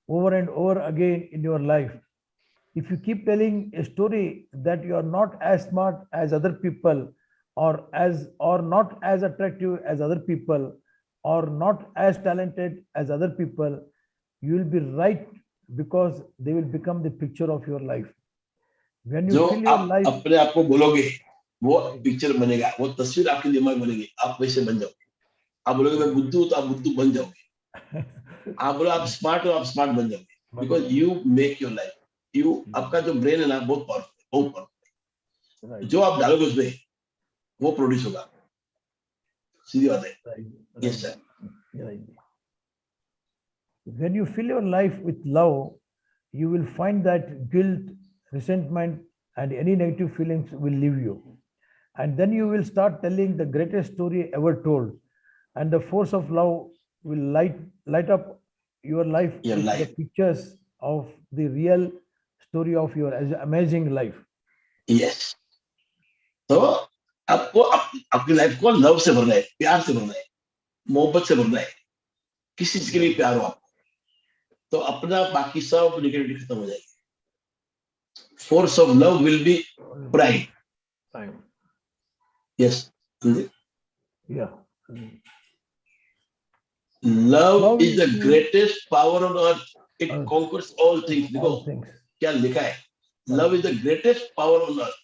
over and over again in your life. If you keep telling a story that you are not as smart as other people, or not as attractive as other people, or not as talented as other people, you will be right, because they will become the picture of your life. When you जो fill your आप life, अपने आप को बोलोगे वो picture बनेगा, वो तस्वीर आपके दिमाग में बनेगी, आप वैसे बन जाओगे. आप बोलोगे मैं बुद्धू हूं तो आप बुद्धू बन जाओगे. आप बोलो आप स्मार्ट हो, आप स्मार्ट बन जाओगे. Because you make your life. You, आपका जो ब्रेन है ना बहुत पावरफुल, बहुत पावरफुल. जो आप डालोगे उसमें वो प्रोड्यूस होगा. सीधी बात है. Yes sir. when you fill your life with love, you will find that guilt, resentment, and any negative feelings will leave you. And then you will start telling the greatest story ever told. And the force of love will light up your life Your with the life. pictures of the real story of your amazing life. Yes. तो आपको अपनी life को love से भरना है, प्यार से भरना है, मोहब्बत से भरना है. किस चीज के लिए प्यार हो आपको, तो अपना बाकी सब नेगेटिविटी खत्म हो जाएगी. Force of love will be pride. Yes. Yeah. Love Love is the is- greatest power on earth. It Earth. Conquers all things. देखो All things. क्या लिखा है, love is the greatest power on earth.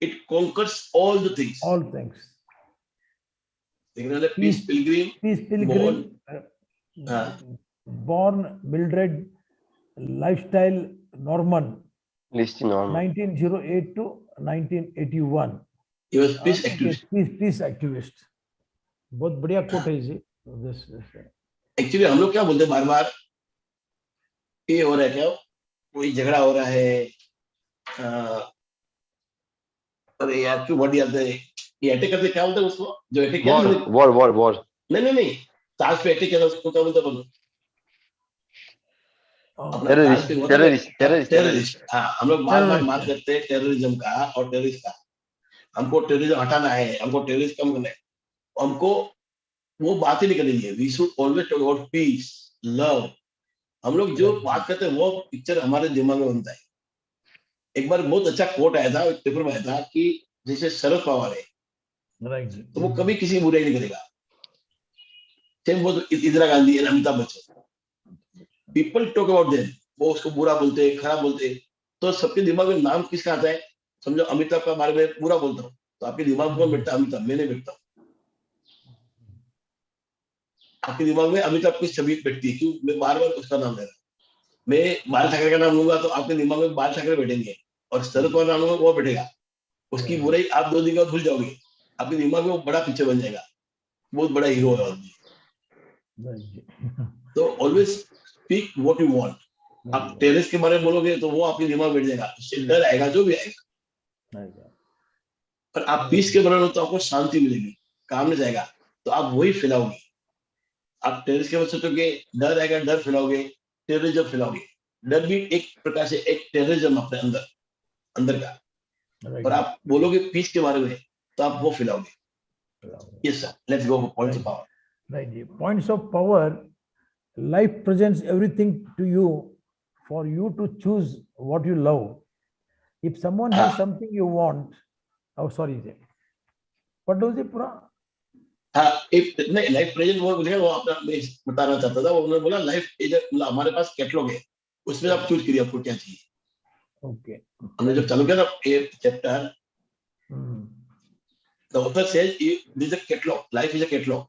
It conquers all the things. All things. Peace Pilgrim. Peace Pilgrim, हाँ. born Mildred Lifestyle Norman, Listing on. 1908 to 1981. He was peace activist. Peace activist. बहुत बढ़िया coat है जी. Actually हम लोग क्या बोलते हैं बार बार, ये हो रहा है क्या, कोई झगड़ा हो रहा है, अरे यार क्यों वर्ड याद है, ये अटैक करते क्या बोलते हैं उसको, जो अटैक किया ना, War. नहीं सास पे अटैक किया था उसको क्या बोलते हैं बोलो. अपना सास पे होता है टेररिस्ट. हाँ, हम लोग बार बार बात करते हैं टेररिज्म का और टेररिस्ट का. हमको टेररिज्म हटाना है, हमको टेररिस्ट कम करना है, हमको वो बात ही नहीं करनी है. We should always talk about peace, love. हम लोग जो बात करते हैं वो पिक्चर हमारे दिमाग में बनता है. एक बार बहुत अच्छा कोट आया था, पेपर में आया था कि जैसे शरद पवार है, राइट, तो वो कभी किसी की बुराई नहीं करेगा. सेम वो इंदिरा गांधी है, Amitabh Bachchan. People talk about them, वो उसको बुरा बोलते हैं, खराब बोलते हैं. तो सबके दिमाग में नाम किसका आता है, समझो अमिताभ का बारे में बुरा बोलता हूँ तो आपके दिमाग में कौन बैठता है, अमिताभ. मैं नहीं बैठता हूँ. आपके दिमाग में अमिताभ की छवि बैठती है, क्यों, मैं बार बार उसका नाम ले रहा हूँ. मैं बाल ठाकरे का नाम लूंगा तो आपके दिमाग में बाल ठाकरे बैठेंगे, और शरद पवार नाम लूंगा वो बैठेगा. उसकी बुराई आप 2 दिन बाद भूल जाओगे, आपके दिमाग में वो बड़ा पिक्चर बन जाएगा, बहुत बड़ा हीरो है. तो always speak what you want. आप टेरेस के बारे में बोलोगे तो वो आपके दिमाग में बैठ जाएगा, उससे डर आएगा जो भी आएगा. पर आप पीस के बारे में तो आपको शांति मिलेगी, काम नहीं जाएगा, तो आप वही फैलाओगे. आप टेरेस के बारे में सोचोगे डर आएगा, डर फैलाओगे, टेररिज्म फैलाओगे. डर भी एक प्रकार से एक टेररिज्म अपने अंदर का. और आप बोलोगे पीस के बारे में तो आप वो फैलाओगे. Yes sir, let's go for points of power. Right. Points of power. Life presents everything to you for you to choose what you love. If someone has something you want, oh sorry, what does it pura? हाँ, एक नहीं life present वो मुझे वो अपना मैं बताना चाहता था. वो उन्होंने बोला लाइफ मतलब हमारे पास कैटलॉग है, उसमें आप चूज करिए आपको क्या चाहिए. Okay. हमने जब चालू किया था ये chapter, the author says this is a catalog. Life is a catalog.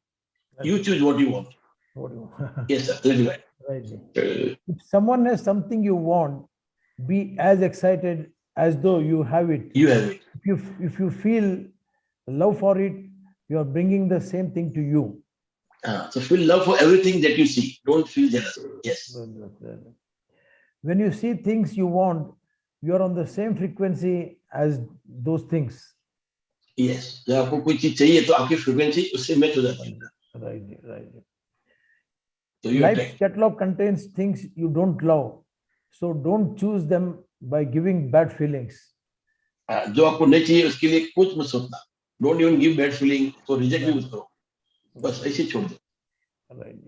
You choose what you want. What do you Yes sir, that's right. Right. If someone has something you want, be as excited as though you have it. You have it. If you feel love for it, you are bringing the same thing to you. So feel love for everything that you see. Don't feel jealous. Yes. When you see things you want, you are on the same frequency as those things. Yes. जब आपको कोई चीज चाहिए तो आपकी frequency उससे match हो जाती है. Right. So you Life's catalog contains things you don't love, so don't choose them by giving bad feelings. जो आपको नहीं चाहिए उसके लिए कुछ मत सोचना. Don't even give bad feeling. तो रिजेक्ट भी मत करो, बस ऐसे छोड़ दो. Right.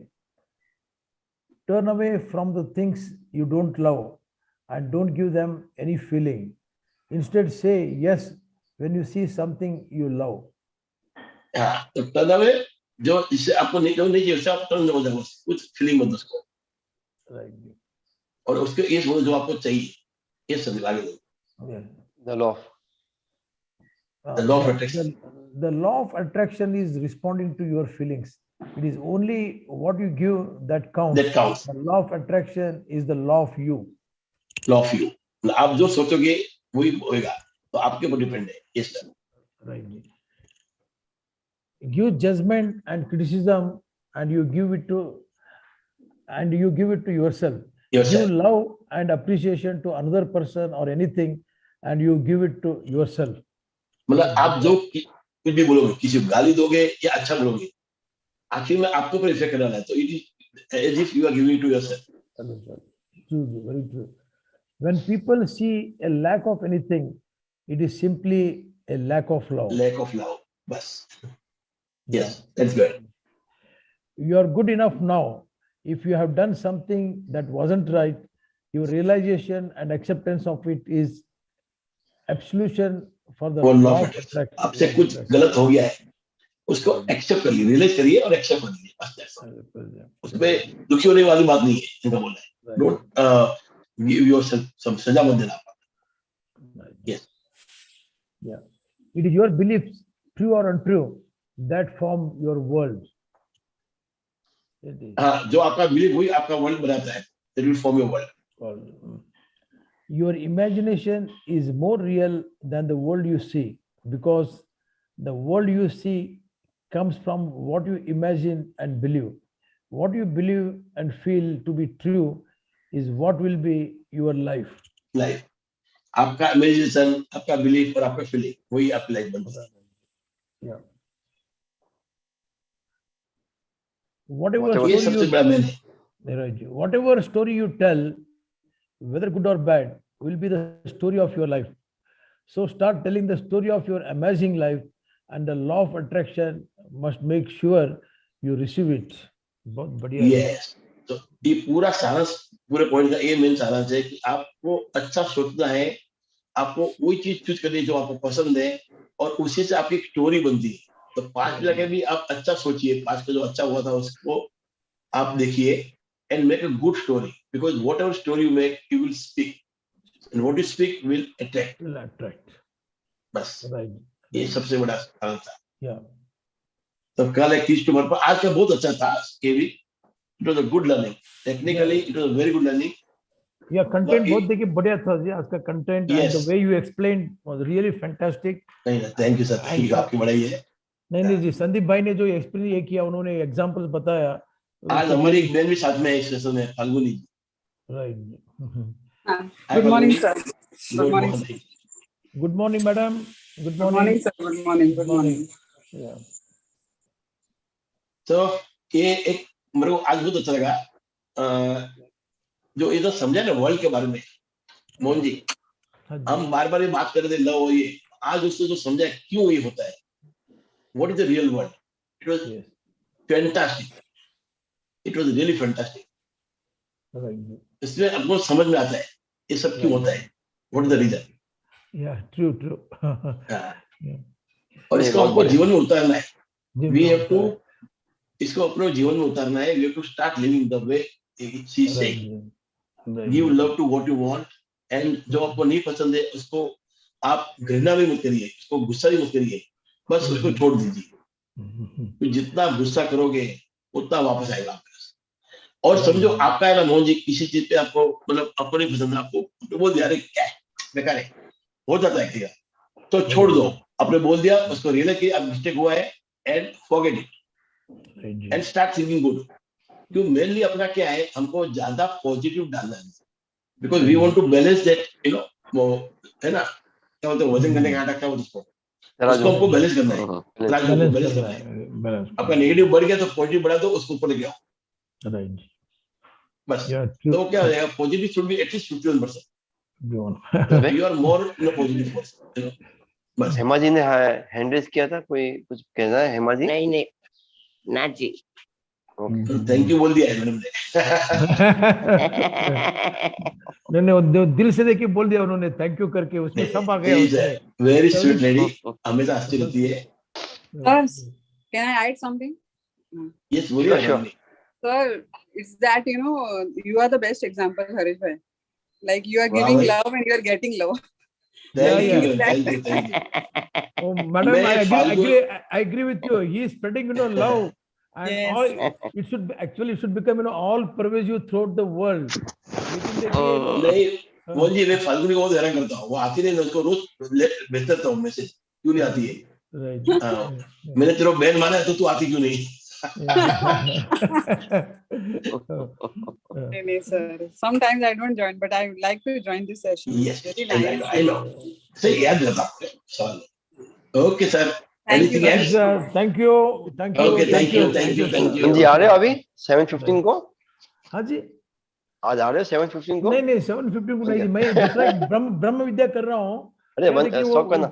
Turn away from the things you don't love and don't give them any feeling. Instead, say yes when you see something you love. हाँ, तो टर्न अवे जो इससे आपको नहीं चाहिए उससे आप टर्न हो जाओ, कुछ फीलिंग मत उसको. Right. और उसके ये बोलो जो आपको चाहिए, ये सब आगे दो. The law. The law of attraction. The law of attraction is responding to your feelings. It is only what you give that counts. That counts. The law of attraction is the law of you. Law of you. आप जो सोचोगे वही होएगा, तो आपके ऊपर depend है. Yes sir. Right. Give judgment and criticism, and you give it to yourself. Yourself. Give love and appreciation to another person or anything, and you give it to yourself. मतलब आप जो कुछ भी बोलोगे, किसी को गाली दोगे या अच्छा बोलोगे, आखिर में आपके ऊपर इफेक्ट करना है. तो it is as if you are giving it to yourself. True, very true. When people see a lack of anything, it is simply a lack of love. Lack of love. बस. Yes, that's good. You are good enough now. If you have done something that wasn't right, your realization and acceptance of it is absolution for the वो law law of of attraction. आपसे कुछ गलत हो गया है, उसको accept करिए, realise करिए और एक्सेप्ट कर लीजिए. बस that's all. उसमें दुखी होने वाली बात नहीं है, इनका बोलना है. Don't give yourself some सजा मत देना. Yes. Yeah. It is your beliefs, true or untrue, that form your world. हाँ, जो आपका बिलीव वही आपका वर्ल्ड बनाता है. That will form your world. Your imagination is more real than the world you see, because the world you see comes from what you imagine and believe. What you believe and feel to be true is what will be your life. Life, आपका imagination, आपका belief और आपका feeling वही आपकी life बनता है. Yeah. Whatever ये story सबसे you बड़ा मैन है. Right. Whatever story you tell, whether good or bad, will be the story of your life. So start telling the story of your amazing life, and the law of attraction must make sure you receive it. बहुत बढ़िया. Yes. तो ये पूरा सारांश, पूरे point का ये main सारांश है कि आपको अच्छा सोचना है, आपको वही चीज चूज करनी है जो आपको पसंद है, और उसी से आपकी स्टोरी बनती है. तो पास्ट लगे भी आप अच्छा सोचिए, पास्ट का जो अच्छा हुआ था उसको आप देखिए and make a good story, because whatever story you make, you will speak, and what you speak will attract. Will attract. बस Right. ये सबसे बड़ा कारण था. Yeah. तो कल 31 अक्टूबर पर आज का बहुत अच्छा था. केवी, it was a good learning. Technically, it was a very good learning. Yeah, content But बहुत देखिए बढ़िया था जी आज का content, and Yes. the way you explained was really fantastic. नहीं, थैंक यू सर, ठीक है, आपकी बड़ाई है. नहीं जी, संदीप भाई ने जो एक्सप्लेन ये किया, उन्होंने एग्जांपल्स बताया, आज हमारी एक बहन भी साथ में है इस सेशन में, फाल्गुनी जी। Right. Good morning, sir. Good morning. Good morning, madam. Good Good morning. morning, sir. Good morning. Good morning. Yeah. तो ये एक मेरे को आज बहुत अच्छा लगा, जो इधर समझा ना वर्ल्ड के बारे में, मोहन जी। हाँ जी। हम बार बार ये बात कर रहे थे लव, ये आज उसने जो समझा है क्यों ये होता है, what is the real world, it was Yes. Fantastic, it was really fantastic. Right. इसलिए आपको समझ में आता है ये सब क्यों होता है, what is the reason. Yeah. True. True. Yeah. और नहीं, इसको बहुत हमको बढ़िया। जीवन में उतारना है, जी, वी हैव टू, correct. इसको अपने जीवन में उतारना है, we have to start living the way she Right. Said, Right. Give love to what you want, and जो आपको नहीं पसंद है उसको आप घृणा भी मत करिए, उसको गुस्सा भी मत करिए, बस उसको छोड़ दीजिए। तो जितना गुस्सा करोगे उतना वापस आएगा आपके पास। और समझो आपका है ना मोहन जी, किसी चीज पे आपको मतलब आपको नहीं पसंद है, आपको तो बोल दिया अरे क्या है, बेकार है, हो जाता है क्या, तो छोड़ दो, आपने बोल दिया, उसको रियलाइज किया अब मिस्टेक हुआ है, एंड फॉरगेट इट Right. जी. And start thinking good. क्यों मेनली अपना क्या है, हमको ज्यादा पॉजिटिव डालना है, because we want to balance that, you know, वो है ना क्या बोलते हैं, वजन करने का आटा क्या बोलते हैं उसको हमको बैलेंस करना है, राजू को Balance बैलेंस करना करना है। है. Balance. आपका नेगेटिव बढ़ गया तो पॉजिटिव बढ़ा दो, उसको ऊपर लेके आओ, Right. बस। Yeah. तो क्या हो जाएगा, positive should be at least 51%, True. You are more in a positive person, you know, बस। हेमा जी ने हैंड रेज किया था, कोई कुछ कहना है हेमा जी? नहीं नहीं ना जी। थैंक यू बोल दिया है मैडम ने। नहीं नहीं, वो दिल से देखिए बोल दिया उन्होंने, थैंक यू करके, उसमें सब आ गया उसमें। वेरी स्वीट लेडी, हमेशा हंसती रहती है। Sir, can I add something? Yes बोलिए Sure, madam. Sir, it's that, you are the best example, Harish bhai. Like you are Wow, giving bhai. love and you are getting love. Thank Yeah, you, yeah. Thank you, thank you. Oh, madam, मैं Phalgun- I agree with you. He is spreading, love, and Yes. all. It should become, all pervasive throughout the world. लेकिन देखिए, नहीं मोहन जी, मैं फाल्गुनी को बहुत हैरान करता हूँ, वो आती नहीं, मैं उसको रोज भेजता हूँ मैसेज, क्यों नहीं आती है, right. हाँ, मैंने तेरे को बहन माना है तो तू आती क्यों नहीं। No, sir. Sometimes I don't join, but I like to join this session. Yes, Very I nice. know, I know. सही याद रहता है सवाल। Okay sir, Thank you, anything else? Thank you. Thank you. Okay, thank you, thank you, thank you. जी आ रहे हो अभी 7:15 को? हाँ जी। आज आ रहे हो 7:15 को? नहीं नहीं, 7:50 को नहीं जी, मैं दूसरा ब्रह्म विद्या कर रहा हूँ। अरे देखिए स्टॉप करना।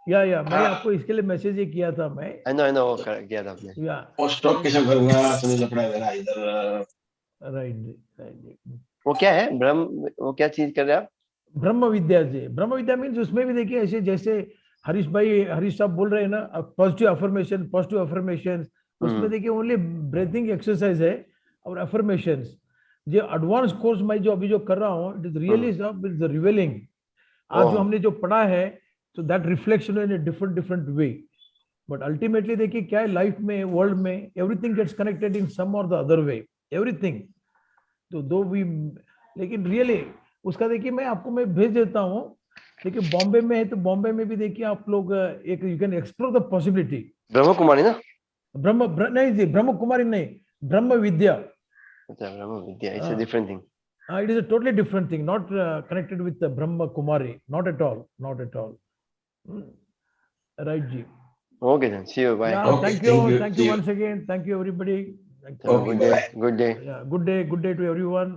या मैंने हाँ। आपको इसके लिए मैसेज ये किया था मैं। आई नो वो किया था आपने। या और स्टॉक कैसे करूंगा, समझ लपड़ा है मेरा इधर। राइट। वो क्या है वो क्या चीज कर रहे हैं आप? ब्रह्म विद्या जी, ब्रह्म विद्या मीन्स उसमें भी देखिए ऐसे जैसे हरीश साहब बोल रहे हैं ना, पॉजिटिव अफर्मेशन, उसमें देखिए ओनली ब्रीथिंग एक्सरसाइज है और अफर्मेशंस। जो एडवांस कोर्स मैं जो अभी जो कर रहा हूँ, it is really the revealing. आज जो हमने जो पढ़ा है, so that reflection in a different way, but ultimately देखिए क्या है, लाइफ में, वर्ल्ड में, everything gets connected in some or the other way, everything। तो दो भी, लेकिन रियली उसका देखिए मैं आपको मैं भेज देता हूँ। देखिए बॉम्बे में है तो बॉम्बे में भी देखिए आप लोग एक you can explore the possibility. Brahma Kumari ना? नहीं जी, ब्रह्म कुमारी नहीं, ब्रह्म विद्या। अच्छा, Brahma Vidya, it's a different thing. It is a totally different thing, not connected with the Brahma Kumari, not at all. Right, Ji. Okay then, see you, bye. Yeah, Okay, thank you see you. once again. Thank you, everybody. Okay, Good day. bye-bye. Good day. Yeah, good day to everyone.